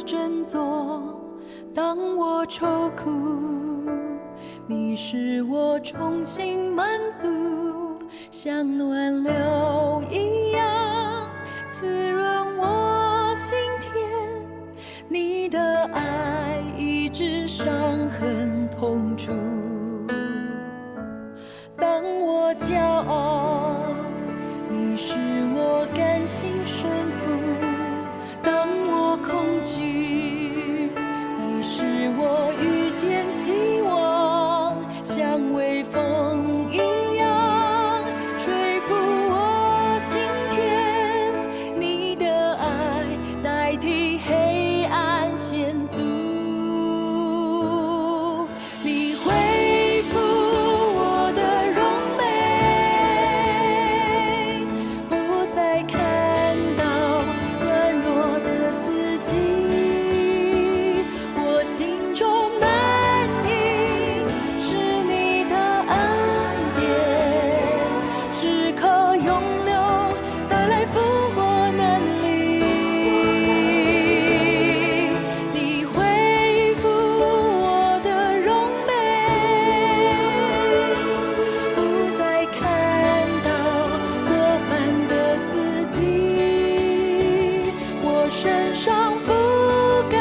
振作，当我愁苦，你使我重新满足，像暖流一样滋润我心田。你的爱医治伤痕痛楚，当我骄傲，你使我甘心顺服；当我恐惧，你使我遇见希望，像微风一样吹拂我心田。你的爱代替黑暗险阻，你恢复我的荣美，不再看到软弱的自己。我心中满溢是你的恩典，时刻涌流，带来复活能力。你恢复我的荣美，不再看到过犯的自己。我身上覆盖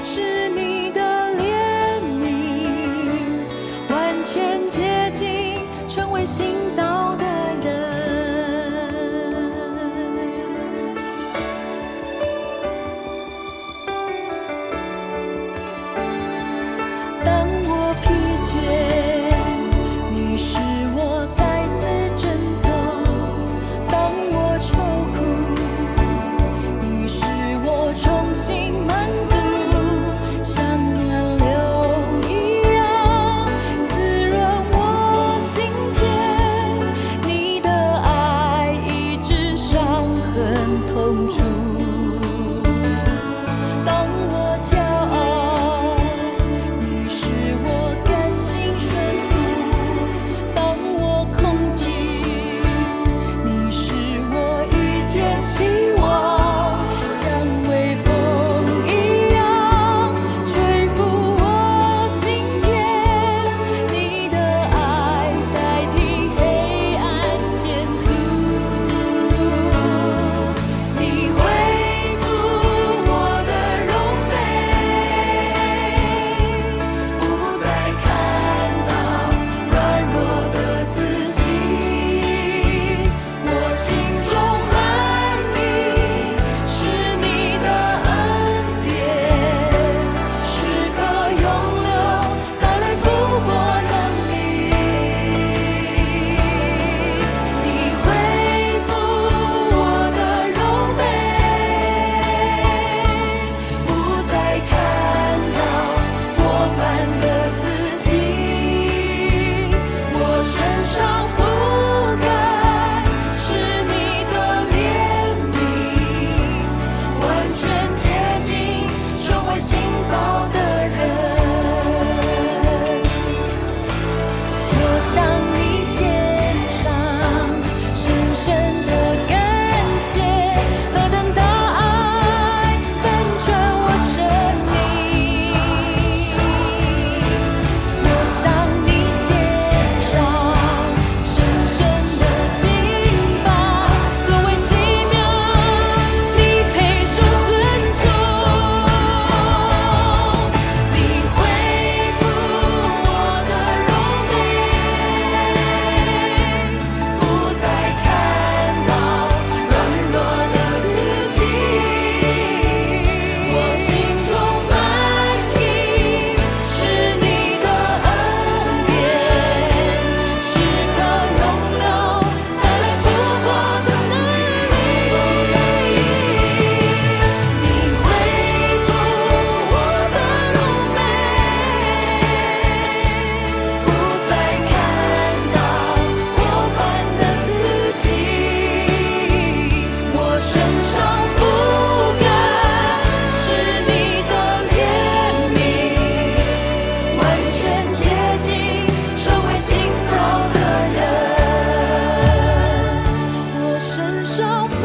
是你的怜悯，完全洁净，成为新造的人。当我疲倦，你使我再次振作；当我愁苦，你使我重新满足，像暖流一样滋润我心田。你的爱医治伤痕痛楚，当我骄傲，你使我甘心顺服；当我恐惧，你使我遇见希望，像微风一样吹拂我心田。你的爱代替黑暗险阻，你恢复我的荣美，不再看到软弱的自己。我心中满溢是你的恩典，时刻涌流，带来复活能力。你恢复我的荣美，不再看到过犯的自己。我身上覆盖是你的怜悯，完全洁净，成为新造的人。我向你献上深深的感谢，何等大爱翻转我生命。我向你献上深深的敬拜，作为奇妙，你配受尊重。你恢复我的荣美，不再看到软弱的自己。我心中满溢是你的恩典，时刻涌流，带来复活的能力。你恢复我的荣美，不再看到过犯的自己。我身上覆盖是你的怜悯，完全洁净，成为新造的人。我身上覆